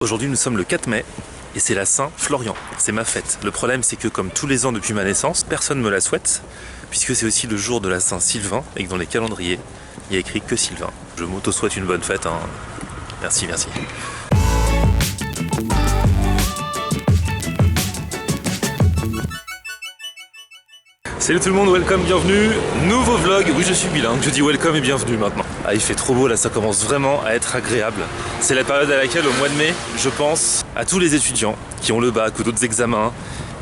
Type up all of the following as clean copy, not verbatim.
Aujourd'hui nous sommes le 4 mai et c'est la Saint-Florian, c'est ma fête. Le problème c'est que comme tous les ans depuis ma naissance, personne ne me la souhaite puisque c'est aussi le jour de la Saint-Sylvain et que dans les calendriers il y a écrit que Sylvain. Je m'auto-souhaite une bonne fête, hein. Merci. Salut tout le monde, welcome, bienvenue, nouveau vlog, oui je suis bilingue, je dis welcome et bienvenue maintenant. Ah il fait trop beau là, ça commence vraiment à être agréable. C'est la période à laquelle au mois de mai, je pense à tous les étudiants qui ont le bac ou d'autres examens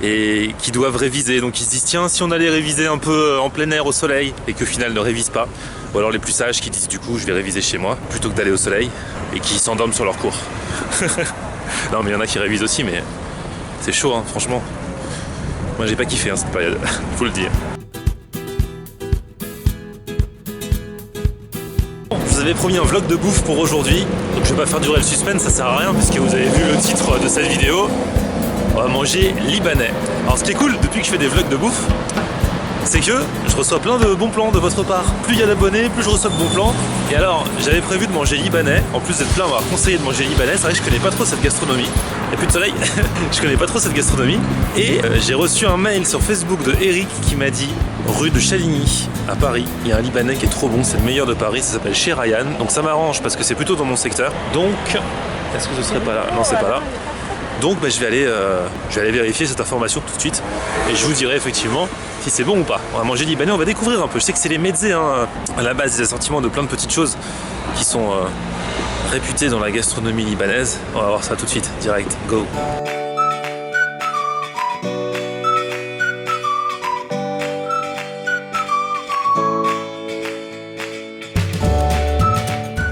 et qui doivent réviser. Donc ils se disent tiens si on allait réviser un peu en plein air au soleil et qu'au final ne révisent pas. Ou alors les plus sages qui disent du coup je vais réviser chez moi plutôt que d'aller au soleil et qui s'endorment sur leur cours. Non mais il y en a qui révisent aussi mais c'est chaud hein, franchement. Moi j'ai pas kiffé hein, cette période, faut le dire. Je vous avais promis un vlog de bouffe pour aujourd'hui, donc je vais pas faire durer le suspense, ça sert à rien puisque vous avez vu le titre de cette vidéo. On va manger libanais. Alors ce qui est cool depuis que je fais des vlogs de bouffe, c'est que je reçois plein de bons plans de votre part. Plus il y a d'abonnés, plus je reçois de bons plans. Et alors, j'avais prévu de manger libanais. En plus d'être plein à m'avoir conseillé de manger libanais, c'est vrai que je connais pas trop cette gastronomie. Il n'y a plus de soleil, je connais pas trop cette gastronomie. Et j'ai reçu un mail sur Facebook de Eric qui m'a dit rue de Chaligny à Paris, il y a un libanais qui est trop bon, c'est le meilleur de Paris, ça s'appelle chez Ryan. Donc ça m'arrange parce que c'est plutôt dans mon secteur. Donc, est-ce que ce serait pas là? Non, c'est pas là. Donc je vais aller vérifier cette information tout de suite et je vous dirai effectivement si c'est bon ou pas. On va manger libanais, on va découvrir un peu. Je sais que c'est les mezzés hein, à la base des assortiments de plein de petites choses qui sont réputées dans la gastronomie libanaise. On va voir ça tout de suite, direct, go.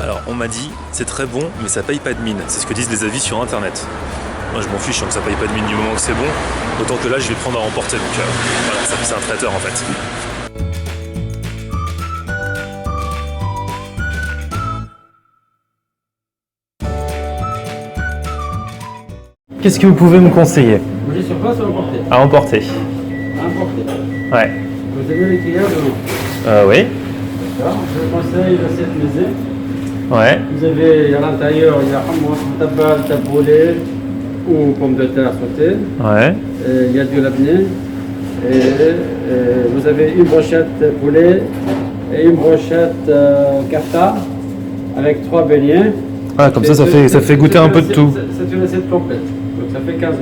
Alors on m'a dit c'est très bon mais ça paye pas de mine. C'est ce que disent les avis sur internet. Moi je m'en fiche, que ça paye pas de mine du moment que c'est bon. Autant que là je vais prendre à emporter, donc voilà, ça c'est un traiteur en fait. Qu'est-ce que vous pouvez me conseiller? Manger sur place ou à emporter? À emporter. À emporter. Ouais. Vous avez les clients de Oui. D'accord. Je vous conseille l'assiette mezzée. Ouais. Vous avez à l'intérieur, il y a hummus, tabbal, taboulé ou pommes de terre sautées. Ouais. Il y a du labné. Et vous avez une brochette poulet et une brochette kafta avec 3 beignets. Ah comme ça fait goûter un peu de tout. C'est une assiette complète. Donc ça fait 15 €.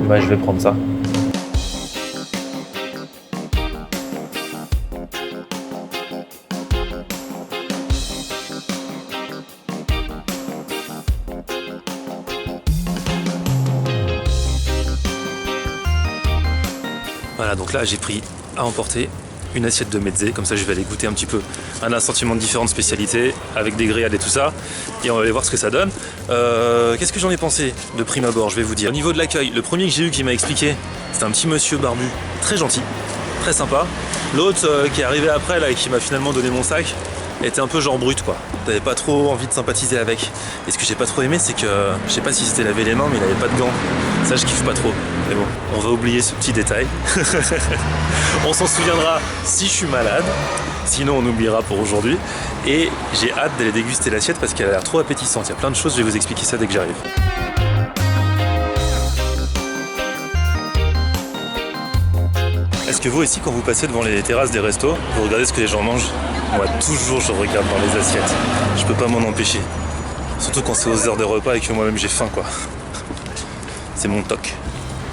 Bah je vais prendre ça. Voilà, donc là j'ai pris à emporter une assiette de mezzé, comme ça je vais aller goûter un petit peu un assortiment de différentes spécialités avec des grillades et tout ça et on va aller voir ce que ça donne. Qu'est-ce que j'en ai pensé de prime abord, je vais vous dire. Au niveau de l'accueil, le premier que j'ai eu qui m'a expliqué, c'était un petit monsieur barbu, très gentil, très sympa. L'autre qui est arrivé après là et qui m'a finalement donné mon sac était un peu genre brut quoi. T'avais pas trop envie de sympathiser avec. Et ce que j'ai pas trop aimé c'est que, je sais pas si c'était lavé les mains mais il avait pas de gants. Ça je kiffe pas trop. Mais bon, on va oublier ce petit détail. On s'en souviendra si je suis malade. Sinon on oubliera pour aujourd'hui. Et j'ai hâte d'aller déguster l'assiette parce qu'elle a l'air trop appétissante. Il y a plein de choses, je vais vous expliquer ça dès que j'arrive. Est-ce que vous aussi, quand vous passez devant les terrasses des restos, vous regardez ce que les gens mangent? Moi, toujours, je regarde dans les assiettes. Je peux pas m'en empêcher. Surtout quand c'est aux heures de repas et que moi-même j'ai faim, quoi. C'est mon toc.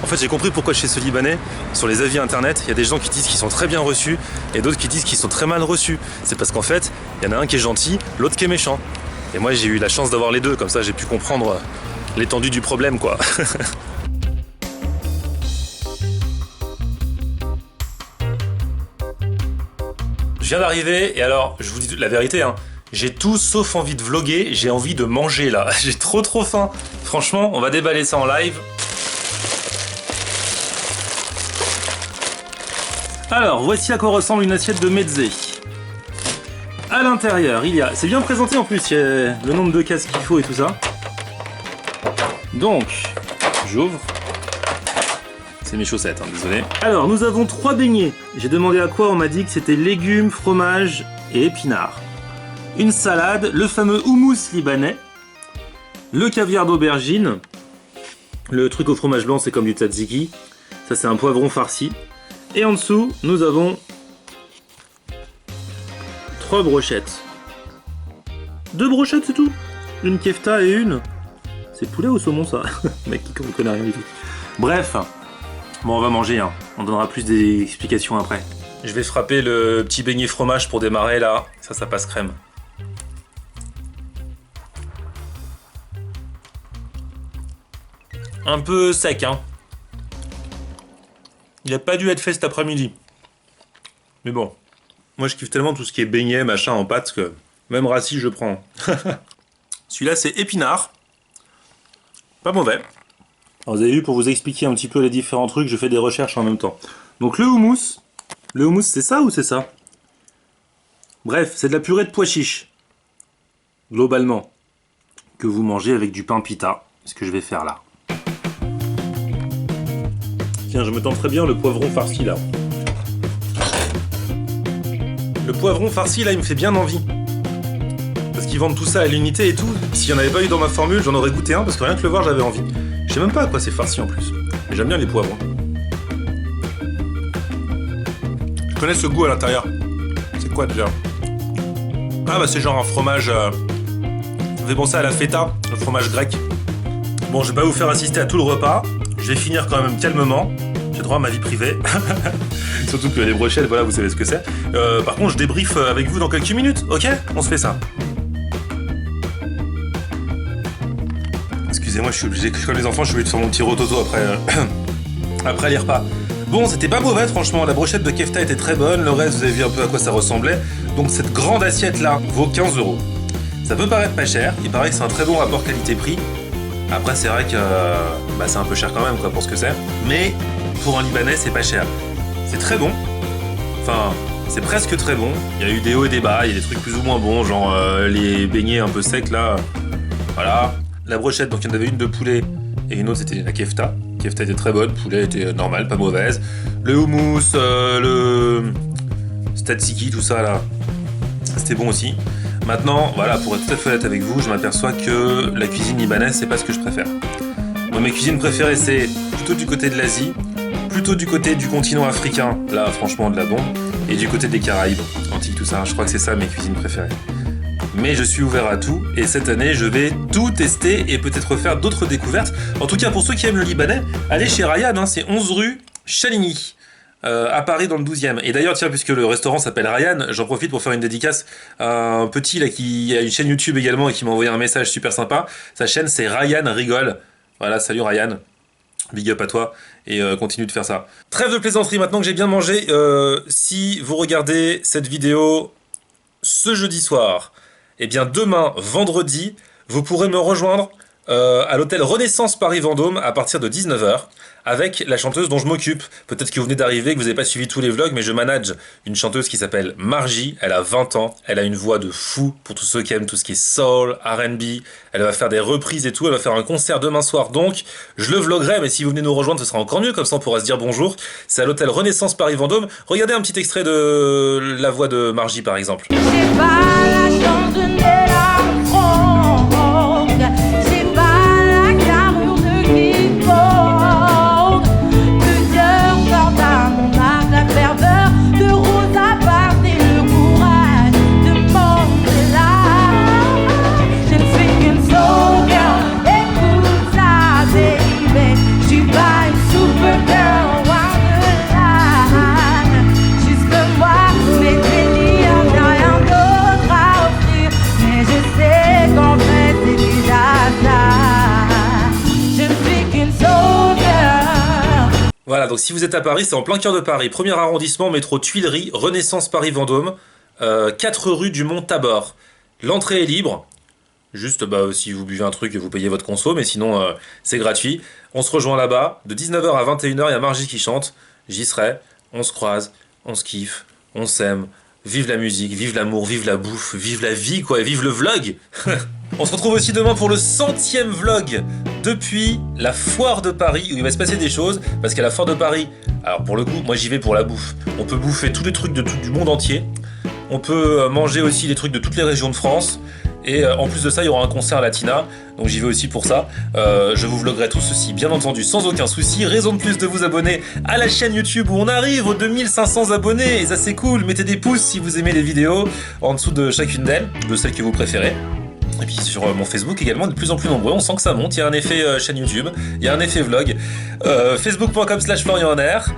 En fait, j'ai compris pourquoi chez ce Libanais, sur les avis internet, il y a des gens qui disent qu'ils sont très bien reçus et d'autres qui disent qu'ils sont très mal reçus. C'est parce qu'en fait, il y en a un qui est gentil, l'autre qui est méchant. Et moi, j'ai eu la chance d'avoir les deux, comme ça j'ai pu comprendre l'étendue du problème, quoi. Je viens d'arriver et alors, je vous dis la vérité, hein, j'ai tout sauf envie de vlogger, j'ai envie de manger là. J'ai trop faim. Franchement, on va déballer ça en live. Alors, voici à quoi ressemble une assiette de mezzé. À l'intérieur, il y a... C'est bien présenté en plus, il y a le nombre de cases qu'il faut et tout ça. Donc, j'ouvre. C'est mes chaussettes, hein, désolé. Alors, nous avons 3 beignets. J'ai demandé à quoi, on m'a dit que c'était légumes, fromage et épinards. Une salade, le fameux houmous libanais, le caviar d'aubergine, Le truc au fromage blanc, c'est comme du tzatziki. Ça, c'est un poivron farci. Et en dessous, nous avons 3 brochettes. 2 brochettes, c'est tout. Une kefta et une... C'est poulet ou saumon, ça? Mec qui ne connaît rien du tout. Bref. Bon, on va manger, hein. On donnera plus des explications après. Je vais frapper le petit beignet fromage pour démarrer, là. Ça passe crème. Un peu sec, hein. Il a pas dû être fait cet après-midi. Mais bon. Moi, je kiffe tellement tout ce qui est beignet, machin, en pâte, que même rassis, je prends. Celui-là, c'est épinard. Pas mauvais. Alors, vous avez vu, pour vous expliquer un petit peu les différents trucs, je fais des recherches en même temps. Donc le houmous, c'est ça ou c'est ça? Bref, c'est de la purée de pois chiches. Globalement. Que vous mangez avec du pain pita. C'est ce que je vais faire là. Tiens, je me tente très bien le poivron farci là. Le poivron farci là, il me fait bien envie. Parce qu'ils vendent tout ça à l'unité et tout. S'il n'y en avait pas eu dans ma formule, j'en aurais goûté un parce que rien que le voir, j'avais envie. Je sais même pas à quoi c'est farci en plus. Mais j'aime bien les poivrons. Je connais ce goût à l'intérieur. C'est quoi déjà? Ah bah c'est genre un fromage... Ça me fait penser à la feta, le fromage grec. Bon, je vais pas vous faire assister à tout le repas. Je vais finir quand même calmement. J'ai droit à ma vie privée. Surtout que les brochettes, voilà, vous savez ce que c'est. Par contre, je débriefe avec vous dans quelques minutes, ok? On se fait ça. Excusez-moi, je suis obligé, comme les enfants, je suis obligé de faire mon petit rototo après les repas. Bon, c'était pas mauvais, franchement. La brochette de kefta était très bonne. Le reste, vous avez vu un peu à quoi ça ressemblait. Donc cette grande assiette-là vaut 15 €. Ça peut paraître pas cher. Il paraît que c'est un très bon rapport qualité-prix. Après, c'est vrai que c'est un peu cher quand même, quoi, pour ce que c'est. Mais pour un Libanais, c'est pas cher. C'est très bon. Enfin, c'est presque très bon. Il y a eu des hauts et des bas. Il y a des trucs plus ou moins bons, genre les beignets un peu secs, là. Voilà. La brochette, donc il y en avait une de poulet et une autre, c'était la kefta. La kefta était très bonne, poulet était normal, pas mauvaise. Le houmous, le tzatziki, tout ça, là, c'était bon aussi. Maintenant, voilà, pour être tout à fait honnête avec vous, je m'aperçois que la cuisine libanaise, c'est pas ce que je préfère. Moi, mes cuisines préférées, c'est plutôt du côté de l'Asie, plutôt du côté du continent africain, là, franchement, de la bombe, et du côté des Caraïbes, Antilles, tout ça. Je crois que c'est ça mes cuisines préférées. Mais je suis ouvert à tout, et cette année, je vais tout tester et peut-être faire d'autres découvertes. En tout cas, pour ceux qui aiment le libanais, allez chez Ryan, hein, c'est 11 rue Chaligny. À Paris dans le 12e. Et d'ailleurs, tiens, puisque le restaurant s'appelle Ryan, j'en profite pour faire une dédicace à un petit là qui a une chaîne YouTube également et qui m'a envoyé un message super sympa. Sa chaîne, c'est Ryan Rigole. Voilà, salut Ryan. Big up à toi et continue de faire ça. Trêve de plaisanterie, maintenant que j'ai bien mangé. Si vous regardez cette vidéo ce jeudi soir, eh bien demain, vendredi, vous pourrez me rejoindre à l'hôtel Renaissance Paris-Vendôme à partir de 19 h avec la chanteuse dont je m'occupe. Peut-être que vous venez d'arriver, que vous n'avez pas suivi tous les vlogs, mais je manage une chanteuse qui s'appelle Margie. Elle a 20 ans, elle a une voix de fou pour tous ceux qui aiment tout ce qui est soul, R&B. Elle va faire des reprises et tout, elle va faire un concert demain soir, donc je le vloguerai, mais si vous venez nous rejoindre, ce sera encore mieux, comme ça on pourra se dire bonjour. C'est à l'hôtel Renaissance Paris-Vendôme. Regardez un petit extrait de la voix de Margie par exemple. J'ai pas la chance de naître en France. J'ai pas la carrure de quiconque. Que Dieu porte à mon âme la ferveur de Rosa Parks et le courage de Mandela. Je ne suis qu'une soul girl, écoute ça, baby. Je suis pas une super girl, wonderland. Juste moi, mes délires, j'ai rien d'autre à offrir. Mais je sais qu'en fait c'est déjà ça. Je ne suis qu'une soul girl. Voilà, donc si vous êtes à Paris, c'est en plein cœur de Paris. Premier arrondissement, métro Tuileries, Renaissance Paris-Vendôme, 4 rue du Mont Tabor. L'entrée est libre. Juste si vous buvez un truc, vous payez votre conso, mais sinon c'est gratuit. On se rejoint là-bas. De 19 h à 21 h, il y a Margie qui chante. J'y serai. On se croise, on se kiffe, on s'aime. Vive la musique, vive l'amour, vive la bouffe, vive la vie, quoi, et vive le vlog. On se retrouve aussi demain pour le 100e vlog depuis la foire de Paris, où il va se passer des choses, parce qu'à la foire de Paris, alors pour le coup, moi j'y vais pour la bouffe. On peut bouffer tous les trucs du monde entier. On peut manger aussi les trucs de toutes les régions de France. Et en plus de ça, il y aura un concert à Latina, donc j'y vais aussi pour ça. Je vous vloguerai tout ceci, bien entendu, sans aucun souci. Raison de plus de vous abonner à la chaîne YouTube où on arrive aux 2500 abonnés, et ça c'est cool. Mettez des pouces si vous aimez les vidéos en dessous de chacune d'elles, de celles que vous préférez. Et puis sur mon Facebook également, de plus en plus nombreux, on sent que ça monte, il y a un effet chaîne YouTube, il y a un effet vlog. Facebook.com/FlorianR.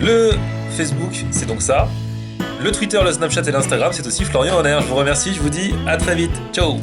Le Facebook, c'est donc ça. Le Twitter, le Snapchat et l'Instagram, c'est aussi Florian en Air. Je vous remercie, je vous dis à très vite. Ciao!